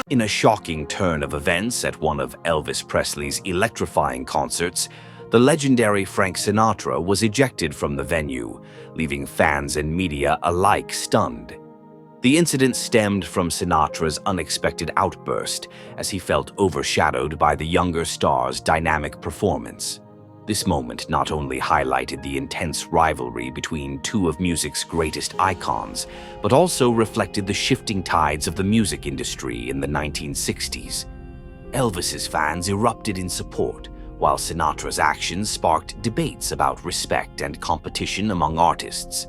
In a shocking turn of events at one of Elvis Presley's electrifying concerts, the legendary Frank Sinatra was ejected from the venue, leaving fans and media alike stunned. The incident stemmed from Sinatra's unexpected outburst as he felt overshadowed by the younger star's dynamic performance. This moment not only highlighted the intense rivalry between two of music's greatest icons, but also reflected the shifting tides of the music industry in the 1960s. Elvis's fans erupted in support, while Sinatra's actions sparked debates about respect and competition among artists.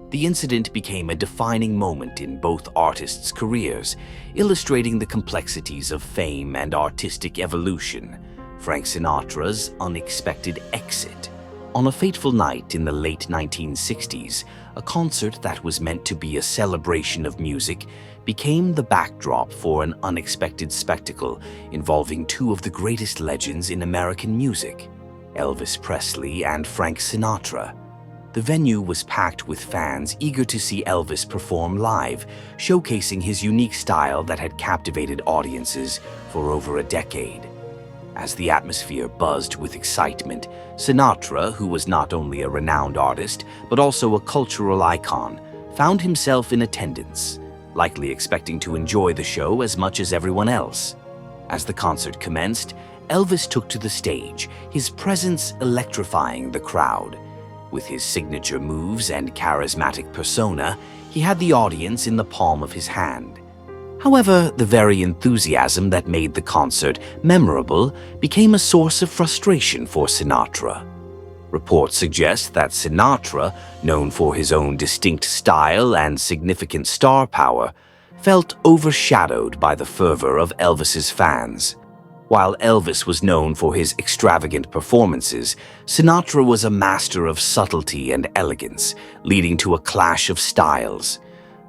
The incident became a defining moment in both artists' careers, illustrating the complexities of fame and artistic evolution. Frank Sinatra's unexpected exit. On a fateful night in the late 1960s, a concert that was meant to be a celebration of music became the backdrop for an unexpected spectacle involving two of the greatest legends in American music, Elvis Presley and Frank Sinatra. The venue was packed with fans eager to see Elvis perform live, showcasing his unique style that had captivated audiences for over a decade. As the atmosphere buzzed with excitement, Sinatra, who was not only a renowned artist but also a cultural icon, found himself in attendance, likely expecting to enjoy the show as much as everyone else. As the concert commenced, Elvis took to the stage, his presence electrifying the crowd. With his signature moves and charismatic persona, he had the audience in the palm of his hand. However, the very enthusiasm that made the concert memorable became a source of frustration for Sinatra. Reports suggest that Sinatra, known for his own distinct style and significant star power, felt overshadowed by the fervor of Elvis's fans. While Elvis was known for his extravagant performances, Sinatra was a master of subtlety and elegance, leading to a clash of styles.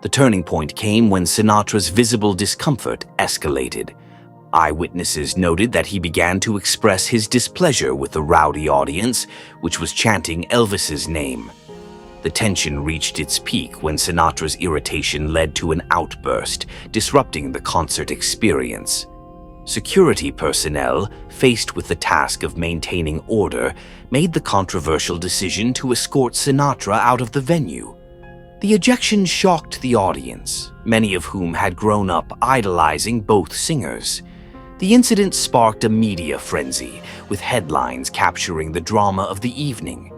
The turning point came when Sinatra's visible discomfort escalated. Eyewitnesses noted that he began to express his displeasure with the rowdy audience, which was chanting Elvis's name. The tension reached its peak when Sinatra's irritation led to an outburst, disrupting the concert experience. Security personnel, faced with the task of maintaining order, made the controversial decision to escort Sinatra out of the venue. The ejection shocked the audience, many of whom had grown up idolizing both singers. The incident sparked a media frenzy, with headlines capturing the drama of the evening.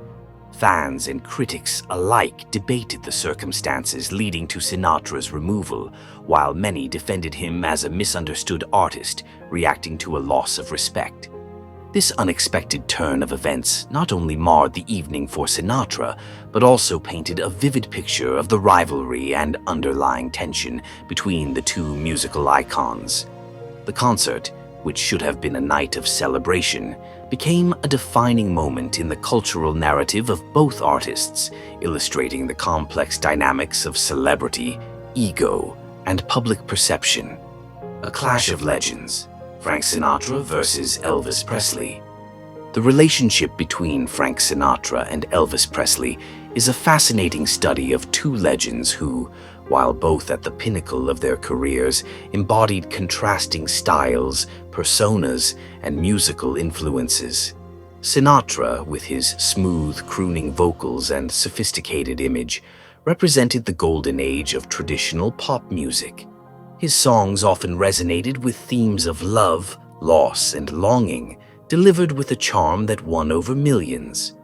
Fans and critics alike debated the circumstances leading to Sinatra's removal, while many defended him as a misunderstood artist, reacting to a loss of respect. This unexpected turn of events not only marred the evening for Sinatra, but also painted a vivid picture of the rivalry and underlying tension between the two musical icons. The concert, which should have been a night of celebration, became a defining moment in the cultural narrative of both artists, illustrating the complex dynamics of celebrity, ego, and public perception. A clash of legends. Frank Sinatra versus Elvis Presley. The relationship between Frank Sinatra and Elvis Presley is a fascinating study of two legends who, while both at the pinnacle of their careers, embodied contrasting styles, personas, and musical influences. Sinatra, with his smooth, crooning vocals and sophisticated image, represented the golden age of traditional pop music. His songs often resonated with themes of love, loss, and longing, delivered with a charm that won over millions.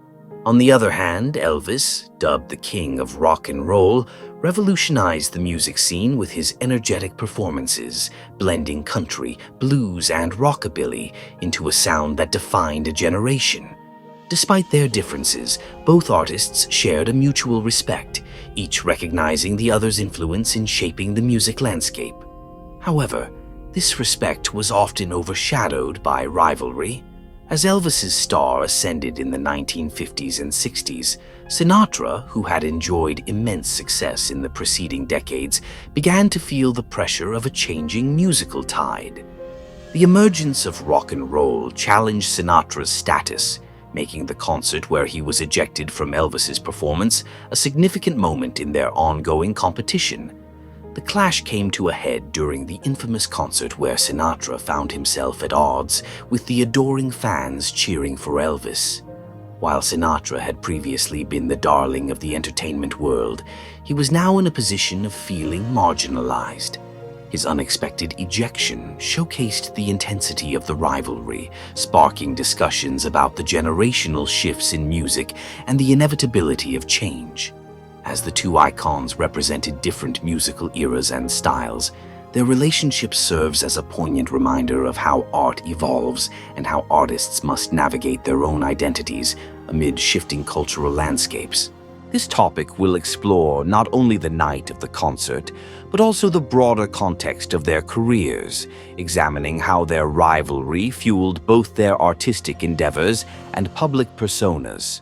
On the other hand, Elvis, dubbed the king of rock and roll, revolutionized the music scene with his energetic performances, blending country, blues, and rockabilly into a sound that defined a generation. Despite their differences, both artists shared a mutual respect, each recognizing the other's influence in shaping the music landscape. However, this respect was often overshadowed by rivalry. As Elvis's star ascended in the 1950s and 60s, Sinatra, who had enjoyed immense success in the preceding decades, began to feel the pressure of a changing musical tide. The emergence of rock and roll challenged Sinatra's status, making the concert where he was ejected from Elvis's performance a significant moment in their ongoing competition. The clash came to a head during the infamous concert where Sinatra found himself at odds with the adoring fans cheering for Elvis. While Sinatra had previously been the darling of the entertainment world, he was now in a position of feeling marginalized. His unexpected ejection showcased the intensity of the rivalry, sparking discussions about the generational shifts in music and the inevitability of change. As the two icons represented different musical eras and styles, their relationship serves as a poignant reminder of how art evolves and how artists must navigate their own identities amid shifting cultural landscapes. This topic will explore not only the night of the concert, but also the broader context of their careers, examining how their rivalry fueled both their artistic endeavors and public personas.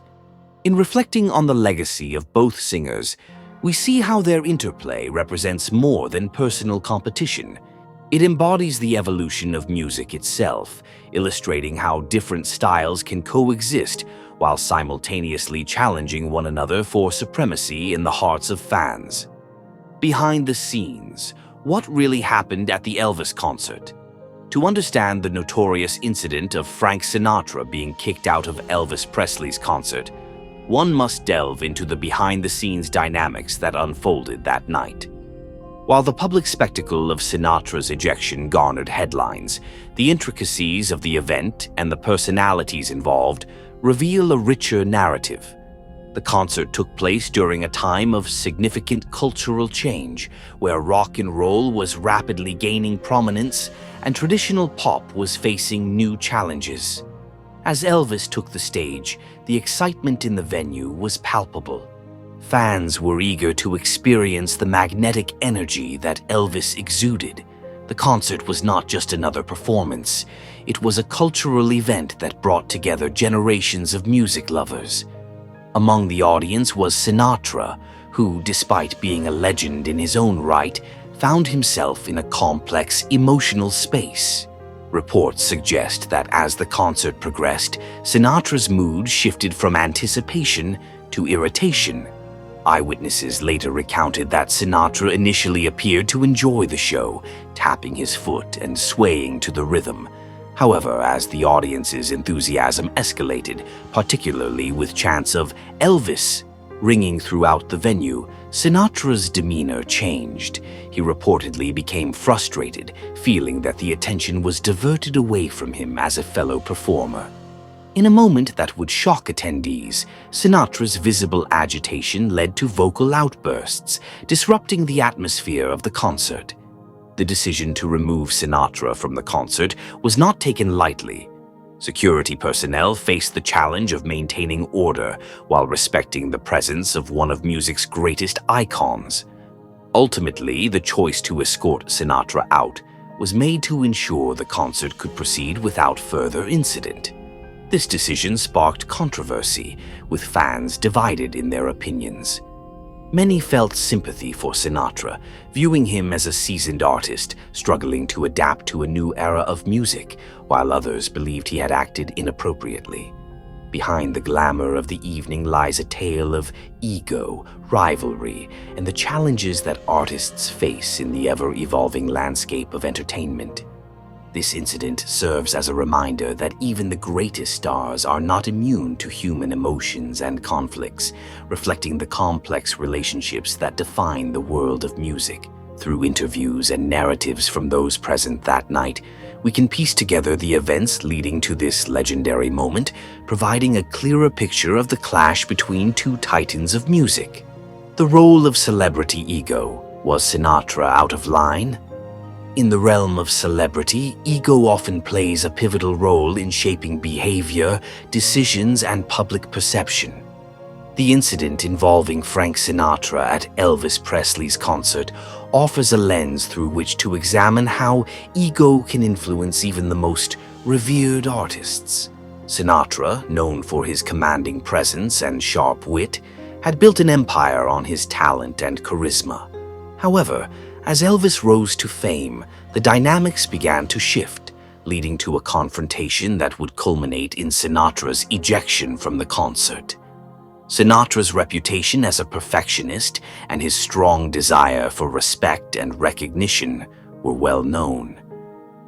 In reflecting on the legacy of both singers, we see how their interplay represents more than personal competition. It embodies the evolution of music itself, illustrating how different styles can coexist while simultaneously challenging one another for supremacy in the hearts of fans. Behind the scenes, what really happened at the Elvis concert? To understand the notorious incident of Frank Sinatra being kicked out of Elvis Presley's concert, one must delve into the behind-the-scenes dynamics that unfolded that night. While the public spectacle of Sinatra's ejection garnered headlines, the intricacies of the event and the personalities involved reveal a richer narrative. The concert took place during a time of significant cultural change, where rock and roll was rapidly gaining prominence and traditional pop was facing new challenges. As Elvis took the stage, the excitement in the venue was palpable. Fans were eager to experience the magnetic energy that Elvis exuded. The concert was not just another performance. It was a cultural event that brought together generations of music lovers. Among the audience was Sinatra, who, despite being a legend in his own right, found himself in a complex emotional space. Reports suggest that as the concert progressed, Sinatra's mood shifted from anticipation to irritation. Eyewitnesses later recounted that Sinatra initially appeared to enjoy the show, tapping his foot and swaying to the rhythm. However, as the audience's enthusiasm escalated, particularly with chants of "Elvis" ringing throughout the venue, Sinatra's demeanor changed. He reportedly became frustrated, feeling that the attention was diverted away from him as a fellow performer. In a moment that would shock attendees, Sinatra's visible agitation led to vocal outbursts, disrupting the atmosphere of the concert. The decision to remove Sinatra from the concert was not taken lightly. Security personnel faced the challenge of maintaining order while respecting the presence of one of music's greatest icons. Ultimately, the choice to escort Sinatra out was made to ensure the concert could proceed without further incident. This decision sparked controversy, with fans divided in their opinions. Many felt sympathy for Sinatra, viewing him as a seasoned artist struggling to adapt to a new era of music, while others believed he had acted inappropriately. Behind the glamour of the evening lies a tale of ego, rivalry, and the challenges that artists face in the ever-evolving landscape of entertainment. This incident serves as a reminder that even the greatest stars are not immune to human emotions and conflicts, reflecting the complex relationships that define the world of music. Through interviews and narratives from those present that night, we can piece together the events leading to this legendary moment, providing a clearer picture of the clash between two titans of music. The role of celebrity ego. Was Sinatra out of line? In the realm of celebrity, ego often plays a pivotal role in shaping behavior, decisions, and public perception. The incident involving Frank Sinatra at Elvis Presley's concert offers a lens through which to examine how ego can influence even the most revered artists. Sinatra, known for his commanding presence and sharp wit, had built an empire on his talent and charisma. However, as Elvis rose to fame, the dynamics began to shift, leading to a confrontation that would culminate in Sinatra's ejection from the concert. Sinatra's reputation as a perfectionist and his strong desire for respect and recognition were well known.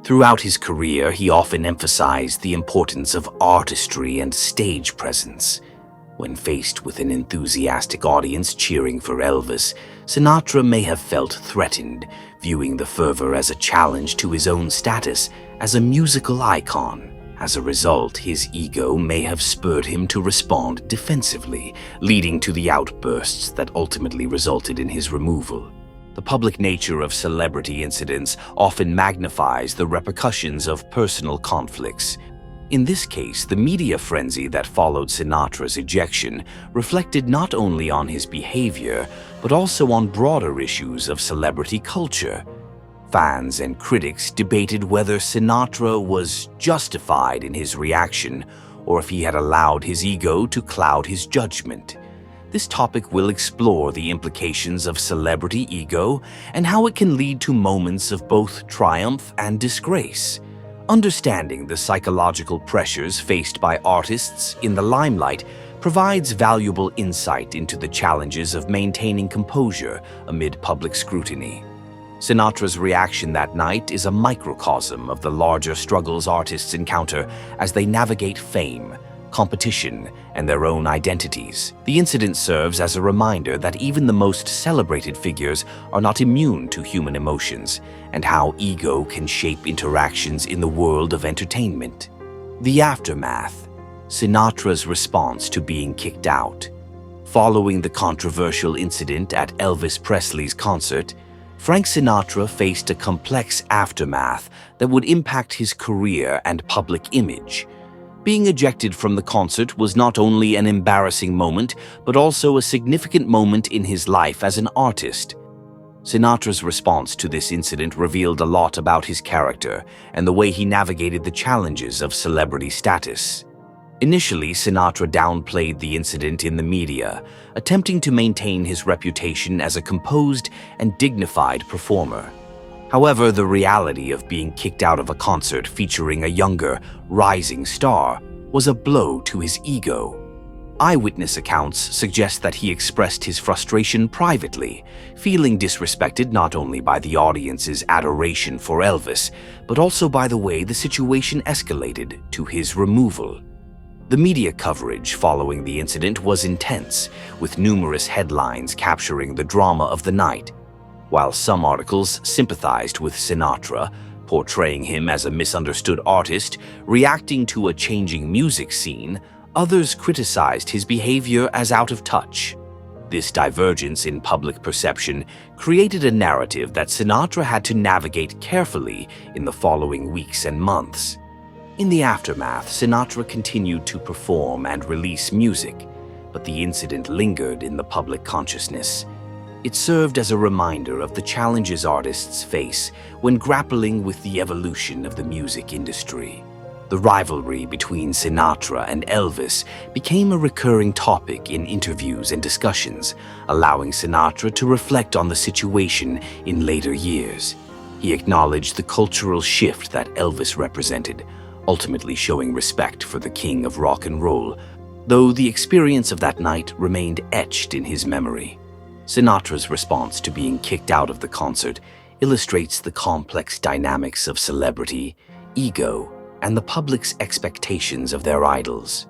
Throughout his career, he often emphasized the importance of artistry and stage presence. When faced with an enthusiastic audience cheering for Elvis, Sinatra may have felt threatened, viewing the fervor as a challenge to his own status as a musical icon. As a result, his ego may have spurred him to respond defensively, leading to the outbursts that ultimately resulted in his removal. The public nature of celebrity incidents often magnifies the repercussions of personal conflicts. In this case, the media frenzy that followed Sinatra's ejection reflected not only on his behavior, but also on broader issues of celebrity culture. Fans and critics debated whether Sinatra was justified in his reaction or if he had allowed his ego to cloud his judgment. This topic will explore the implications of celebrity ego and how it can lead to moments of both triumph and disgrace. Understanding the psychological pressures faced by artists in the limelight provides valuable insight into the challenges of maintaining composure amid public scrutiny. Sinatra's reaction that night is a microcosm of the larger struggles artists encounter as they navigate fame, competition, and their own identities. The incident serves as a reminder that even the most celebrated figures are not immune to human emotions and how ego can shape interactions in the world of entertainment. The aftermath: Sinatra's response to being kicked out. Following the controversial incident at Elvis Presley's concert, Frank Sinatra faced a complex aftermath that would impact his career and public image. Being ejected from the concert was not only an embarrassing moment, but also a significant moment in his life as an artist. Sinatra's response to this incident revealed a lot about his character and the way he navigated the challenges of celebrity status. Initially, Sinatra downplayed the incident in the media, attempting to maintain his reputation as a composed and dignified performer. However, the reality of being kicked out of a concert featuring a younger, rising star was a blow to his ego. Eyewitness accounts suggest that he expressed his frustration privately, feeling disrespected not only by the audience's adoration for Elvis, but also by the way the situation escalated to his removal. The media coverage following the incident was intense, with numerous headlines capturing the drama of the night. While some articles sympathized with Sinatra, portraying him as a misunderstood artist reacting to a changing music scene, others criticized his behavior as out of touch. This divergence in public perception created a narrative that Sinatra had to navigate carefully in the following weeks and months. In the aftermath, Sinatra continued to perform and release music, but the incident lingered in the public consciousness. It served as a reminder of the challenges artists face when grappling with the evolution of the music industry. The rivalry between Sinatra and Elvis became a recurring topic in interviews and discussions, allowing Sinatra to reflect on the situation in later years. He acknowledged the cultural shift that Elvis represented, ultimately showing respect for the king of rock and roll, though the experience of that night remained etched in his memory. Sinatra's response to being kicked out of the concert illustrates the complex dynamics of celebrity, ego, and the public's expectations of their idols.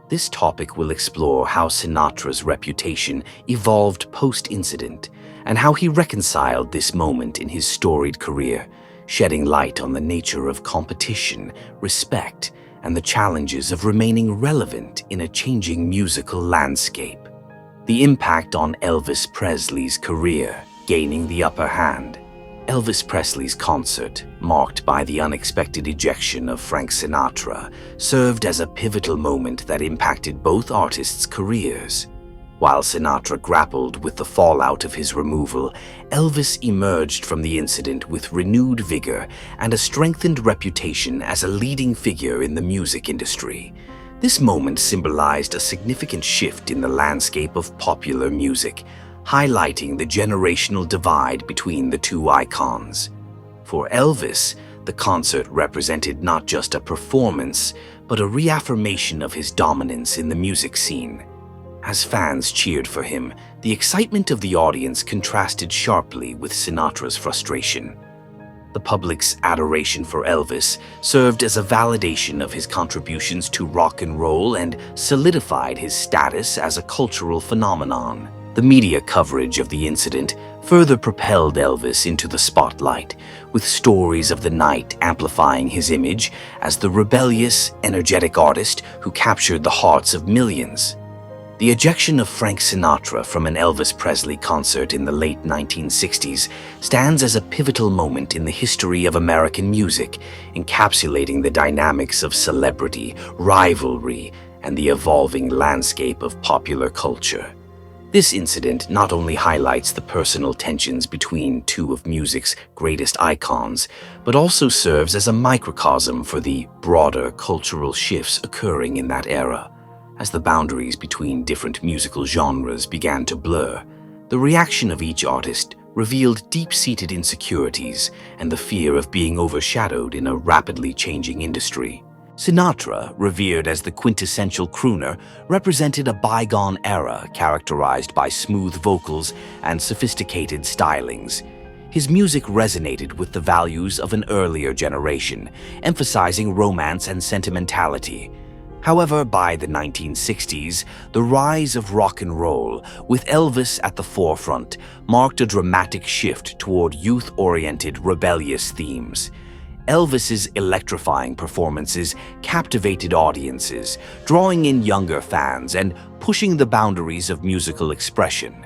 This topic will explore how Sinatra's reputation evolved post-incident and how he reconciled this moment in his storied career, shedding light on the nature of competition, respect, and the challenges of remaining relevant in a changing musical landscape. The impact on Elvis Presley's career gaining the upper hand. Elvis Presley's concert, marked by the unexpected ejection of Frank Sinatra, served as a pivotal moment that impacted both artists' careers. While Sinatra grappled with the fallout of his removal, Elvis emerged from the incident with renewed vigor and a strengthened reputation as a leading figure in the music industry. This moment symbolized a significant shift in the landscape of popular music, highlighting the generational divide between the two icons. For Elvis, the concert represented not just a performance, but a reaffirmation of his dominance in the music scene. As fans cheered for him, the excitement of the audience contrasted sharply with Sinatra's frustration. The public's adoration for Elvis served as a validation of his contributions to rock and roll and solidified his status as a cultural phenomenon. The media coverage of the incident further propelled Elvis into the spotlight, with stories of the night amplifying his image as the rebellious, energetic artist who captured the hearts of millions. The ejection of Frank Sinatra from an Elvis Presley concert in the late 1960s stands as a pivotal moment in the history of American music, encapsulating the dynamics of celebrity, rivalry, and the evolving landscape of popular culture. This incident not only highlights the personal tensions between two of music's greatest icons, but also serves as a microcosm for the broader cultural shifts occurring in that era. As the boundaries between different musical genres began to blur, the reaction of each artist revealed deep-seated insecurities and the fear of being overshadowed in a rapidly changing industry. Sinatra, revered as the quintessential crooner, represented a bygone era characterized by smooth vocals and sophisticated stylings. His music resonated with the values of an earlier generation, emphasizing romance and sentimentality. However, by the 1960s, the rise of rock and roll, with Elvis at the forefront, marked a dramatic shift toward youth-oriented, rebellious themes. Elvis's electrifying performances captivated audiences, drawing in younger fans and pushing the boundaries of musical expression.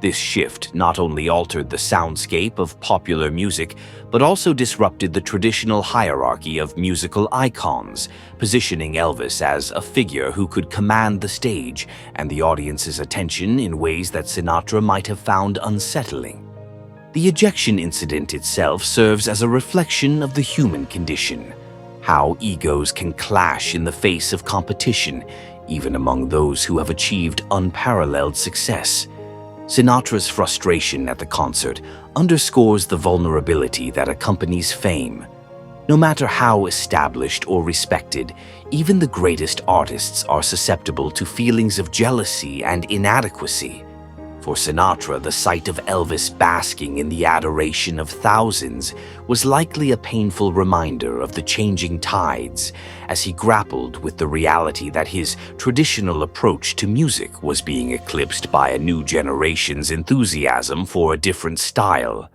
This shift not only altered the soundscape of popular music, but also disrupted the traditional hierarchy of musical icons, positioning Elvis as a figure who could command the stage and the audience's attention in ways that Sinatra might have found unsettling. The ejection incident itself serves as a reflection of the human condition, how egos can clash in the face of competition, even among those who have achieved unparalleled success. Sinatra's frustration at the concert underscores the vulnerability that accompanies fame. No matter how established or respected, even the greatest artists are susceptible to feelings of jealousy and inadequacy. For Sinatra, the sight of Elvis basking in the adoration of thousands was likely a painful reminder of the changing tides, as he grappled with the reality that his traditional approach to music was being eclipsed by a new generation's enthusiasm for a different style.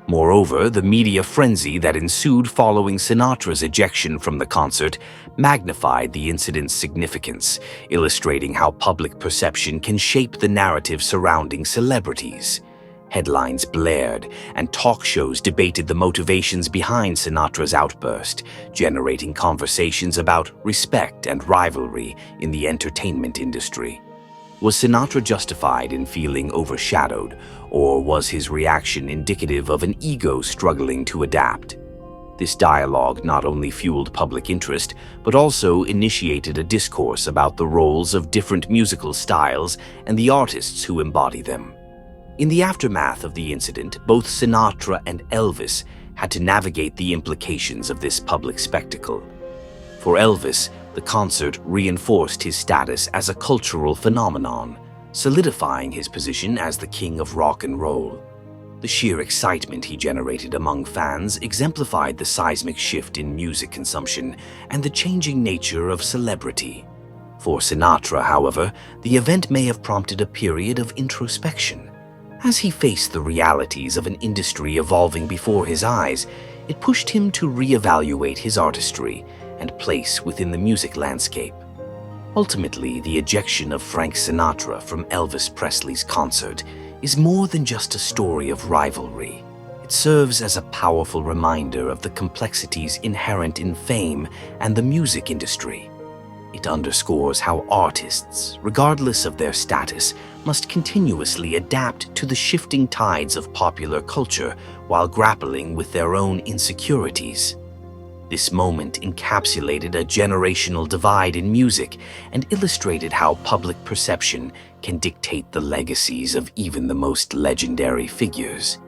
Moreover, the media frenzy that ensued following Sinatra's ejection from the concert magnified the incident's significance, illustrating how public perception can shape the narrative surrounding celebrities. Headlines blared, and talk shows debated the motivations behind Sinatra's outburst, generating conversations about respect and rivalry in the entertainment industry. Was Sinatra justified in feeling overshadowed, or was his reaction indicative of an ego struggling to adapt? This dialogue not only fueled public interest, but also initiated a discourse about the roles of different musical styles and the artists who embody them. In the aftermath of the incident, both Sinatra and Elvis had to navigate the implications of this public spectacle. For Elvis, the concert reinforced his status as a cultural phenomenon, solidifying his position as the king of rock and roll. The sheer excitement he generated among fans exemplified the seismic shift in music consumption and the changing nature of celebrity. For Sinatra, however, the event may have prompted a period of introspection. As he faced the realities of an industry evolving before his eyes, it pushed him to reevaluate his artistry and place within the music landscape. Ultimately, the ejection of Frank Sinatra from Elvis Presley's concert is more than just a story of rivalry. It serves as a powerful reminder of the complexities inherent in fame and the music industry. It underscores how artists, regardless of their status, must continuously adapt to the shifting tides of popular culture while grappling with their own insecurities. This moment encapsulated a generational divide in music and illustrated how public perception can dictate the legacies of even the most legendary figures.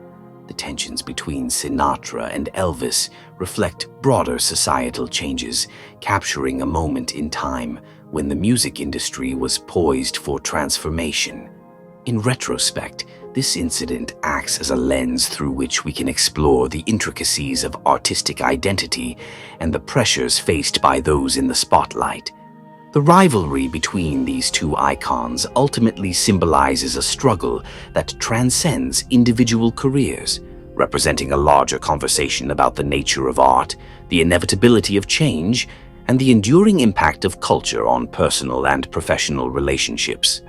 The tensions between Sinatra and Elvis reflect broader societal changes, capturing a moment in time when the music industry was poised for transformation. In retrospect, this incident acts as a lens through which we can explore the intricacies of artistic identity and the pressures faced by those in the spotlight. The rivalry between these two icons ultimately symbolizes a struggle that transcends individual careers, representing a larger conversation about the nature of art, the inevitability of change, and the enduring impact of culture on personal and professional relationships.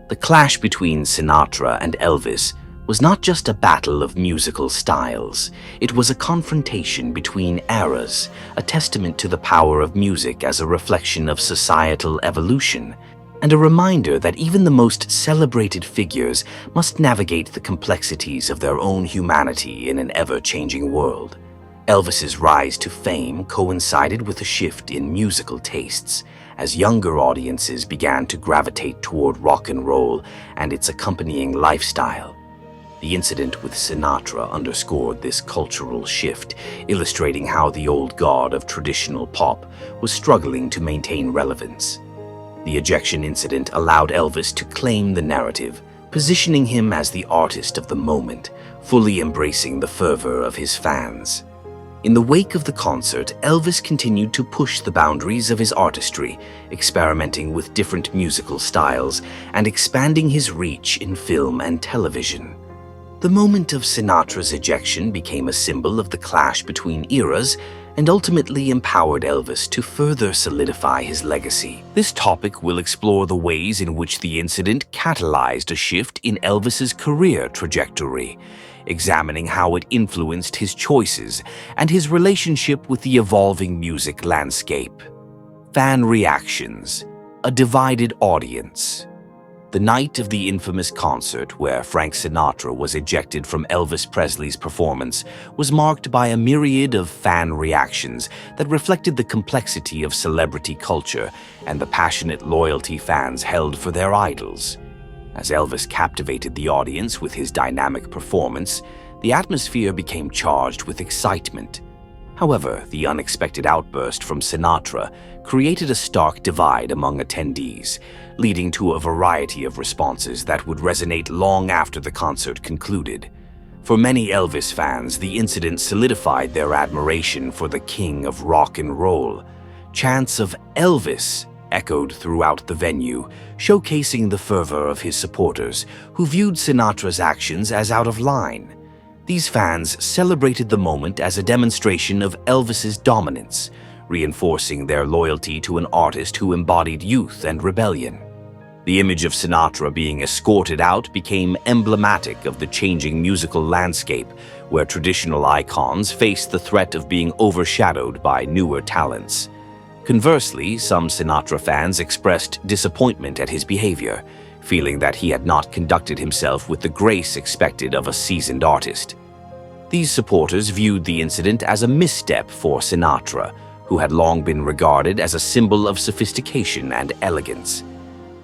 The clash between Sinatra and Elvis was not just a battle of musical styles. It was a confrontation between eras, a testament to the power of music as a reflection of societal evolution, and a reminder that even the most celebrated figures must navigate the complexities of their own humanity in an ever-changing world. Elvis's rise to fame coincided with a shift in musical tastes, as younger audiences began to gravitate toward rock and roll and its accompanying lifestyle. The incident with Sinatra underscored this cultural shift, illustrating how the old guard of traditional pop was struggling to maintain relevance. The ejection incident allowed Elvis to claim the narrative, positioning him as the artist of the moment, fully embracing the fervor of his fans. In the wake of the concert, Elvis continued to push the boundaries of his artistry, experimenting with different musical styles and expanding his reach in film and television. The moment of Sinatra's ejection became a symbol of the clash between eras and ultimately empowered Elvis to further solidify his legacy. This topic will explore the ways in which the incident catalyzed a shift in Elvis's career trajectory, examining how it influenced his choices and his relationship with the evolving music landscape. Fan reactions, a divided audience. The night of the infamous concert where Frank Sinatra was ejected from Elvis Presley's performance was marked by a myriad of fan reactions that reflected the complexity of celebrity culture and the passionate loyalty fans held for their idols. As Elvis captivated the audience with his dynamic performance, the atmosphere became charged with excitement. However, the unexpected outburst from Sinatra created a stark divide among attendees, leading to a variety of responses that would resonate long after the concert concluded. For many Elvis fans, the incident solidified their admiration for the king of rock and roll. Chants of "Elvis" echoed throughout the venue, showcasing the fervor of his supporters, who viewed Sinatra's actions as out of line. These fans celebrated the moment as a demonstration of Elvis's dominance, reinforcing their loyalty to an artist who embodied youth and rebellion. The image of Sinatra being escorted out became emblematic of the changing musical landscape, where traditional icons faced the threat of being overshadowed by newer talents. Conversely, some Sinatra fans expressed disappointment at his behavior, feeling that he had not conducted himself with the grace expected of a seasoned artist. These supporters viewed the incident as a misstep for Sinatra, who had long been regarded as a symbol of sophistication and elegance.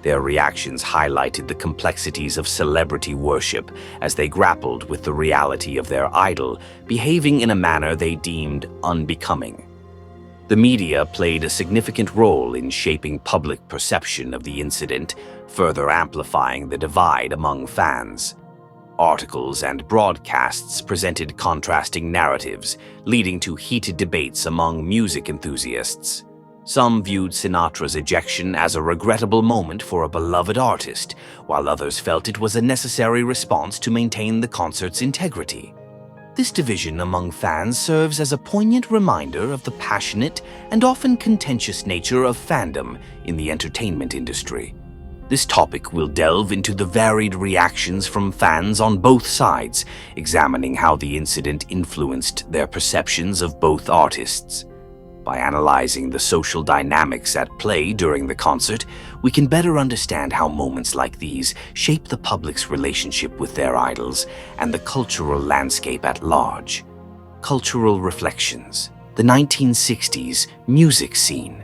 Their reactions highlighted the complexities of celebrity worship as they grappled with the reality of their idol behaving in a manner they deemed unbecoming. The media played a significant role in shaping public perception of the incident, further amplifying the divide among fans. Articles and broadcasts presented contrasting narratives, leading to heated debates among music enthusiasts. Some viewed Sinatra's ejection as a regrettable moment for a beloved artist, while others felt it was a necessary response to maintain the concert's integrity. This division among fans serves as a poignant reminder of the passionate and often contentious nature of fandom in the entertainment industry. This topic will delve into the varied reactions from fans on both sides, examining how the incident influenced their perceptions of both artists. By analyzing the social dynamics at play during the concert, we can better understand how moments like these shape the public's relationship with their idols and the cultural landscape at large. Cultural reflections. The 1960s music scene.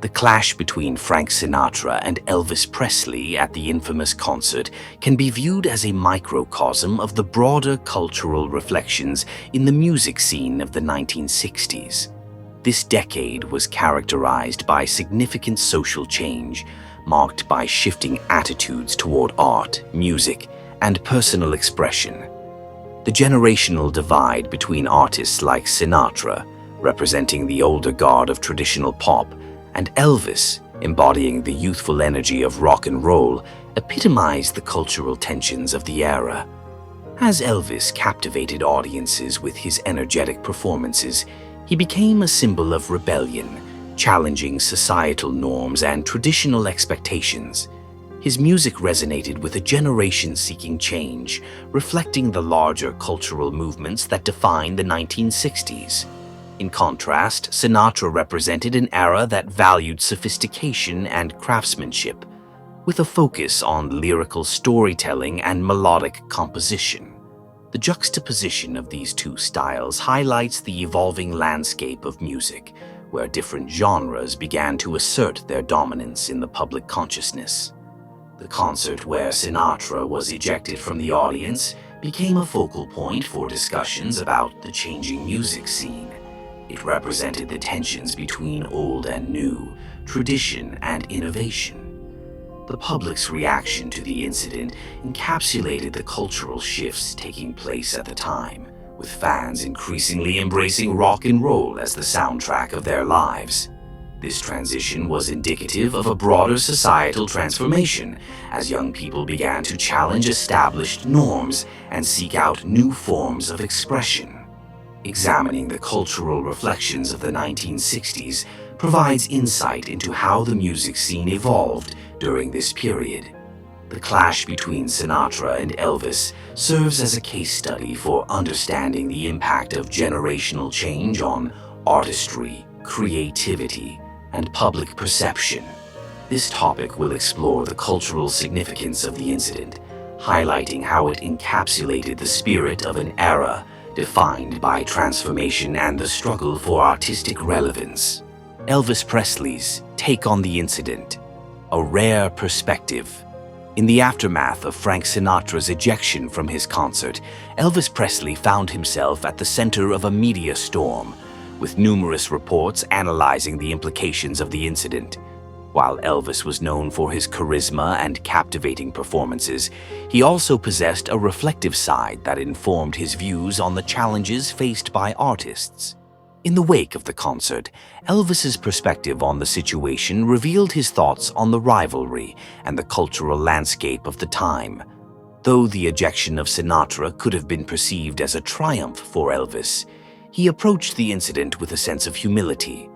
The clash between Frank Sinatra and Elvis Presley at the infamous concert can be viewed as a microcosm of the broader cultural reflections in the music scene of the 1960s. This decade was characterized by significant social change, marked by shifting attitudes toward art, music, and personal expression. The generational divide between artists like Sinatra, representing the older guard of traditional pop, and Elvis, embodying the youthful energy of rock and roll, epitomized the cultural tensions of the era. As Elvis captivated audiences with his energetic performances, he became a symbol of rebellion, challenging societal norms and traditional expectations. His music resonated with a generation seeking change, reflecting the larger cultural movements that defined the 1960s. In contrast, Sinatra represented an era that valued sophistication and craftsmanship, with a focus on lyrical storytelling and melodic composition. The juxtaposition of these two styles highlights the evolving landscape of music, where different genres began to assert their dominance in the public consciousness. The concert where Sinatra was ejected from the audience became a focal point for discussions about the changing music scene. It represented the tensions between old and new, tradition and innovation. The public's reaction to the incident encapsulated the cultural shifts taking place at the time, with fans increasingly embracing rock and roll as the soundtrack of their lives. This transition was indicative of a broader societal transformation, as young people began to challenge established norms and seek out new forms of expression. Examining the cultural reflections of the 1960s provides insight into how the music scene evolved during this period. The clash between Sinatra and Elvis serves as a case study for understanding the impact of generational change on artistry, creativity, and public perception. This topic will explore the cultural significance of the incident, highlighting how it encapsulated the spirit of an era defined by transformation and the struggle for artistic relevance. Elvis Presley's take on the incident, a rare perspective. In the aftermath of Frank Sinatra's ejection from his concert, Elvis Presley found himself at the center of a media storm, with numerous reports analyzing the implications of the incident. While Elvis was known for his charisma and captivating performances, he also possessed a reflective side that informed his views on the challenges faced by artists. In the wake of the concert, Elvis's perspective on the situation revealed his thoughts on the rivalry and the cultural landscape of the time. Though the ejection of Sinatra could have been perceived as a triumph for Elvis, he approached the incident with a sense of humility.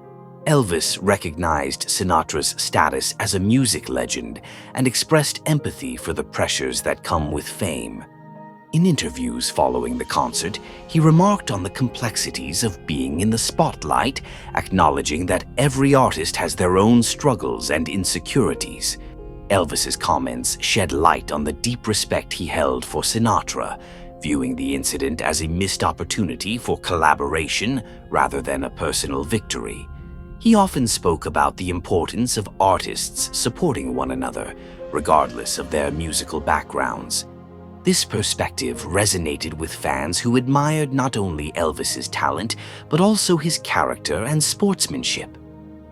Elvis recognized Sinatra's status as a music legend and expressed empathy for the pressures that come with fame. In interviews following the concert, he remarked on the complexities of being in the spotlight, acknowledging that every artist has their own struggles and insecurities. Elvis's comments shed light on the deep respect he held for Sinatra, viewing the incident as a missed opportunity for collaboration rather than a personal victory. He often spoke about the importance of artists supporting one another, regardless of their musical backgrounds. This perspective resonated with fans who admired not only Elvis's talent, but also his character and sportsmanship.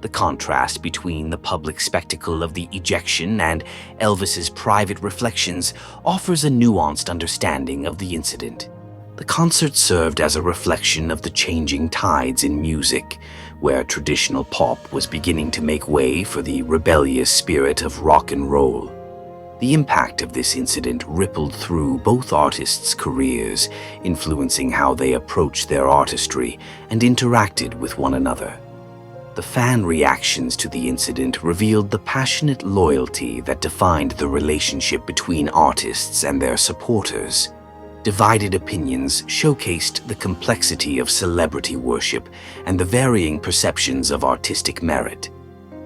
The contrast between the public spectacle of the ejection and Elvis's private reflections offers a nuanced understanding of the incident. The concert served as a reflection of the changing tides in music, where traditional pop was beginning to make way for the rebellious spirit of rock and roll. The impact of this incident rippled through both artists' careers, influencing how they approached their artistry and interacted with one another. The fan reactions to the incident revealed the passionate loyalty that defined the relationship between artists and their supporters. Divided opinions showcased the complexity of celebrity worship and the varying perceptions of artistic merit.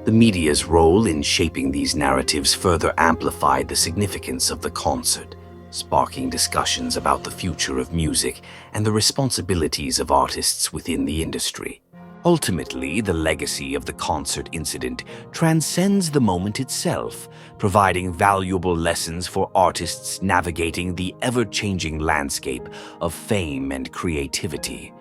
The media's role in shaping these narratives further amplified the significance of the concert, sparking discussions about the future of music and the responsibilities of artists within the industry. Ultimately, the legacy of the concert incident transcends the moment itself, providing valuable lessons for artists navigating the ever-changing landscape of fame and creativity.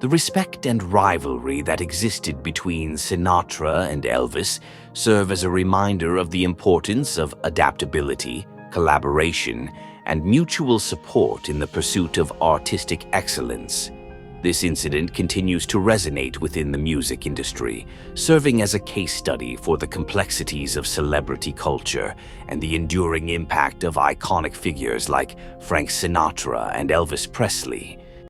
The The respect and rivalry that existed between Sinatra and Elvis serve as a reminder of the importance of adaptability, collaboration, and mutual support in the pursuit of artistic excellence. This incident continues to resonate within the music industry, serving as a case study for the complexities of celebrity culture and the enduring impact of iconic figures like Frank Sinatra and Elvis Presley.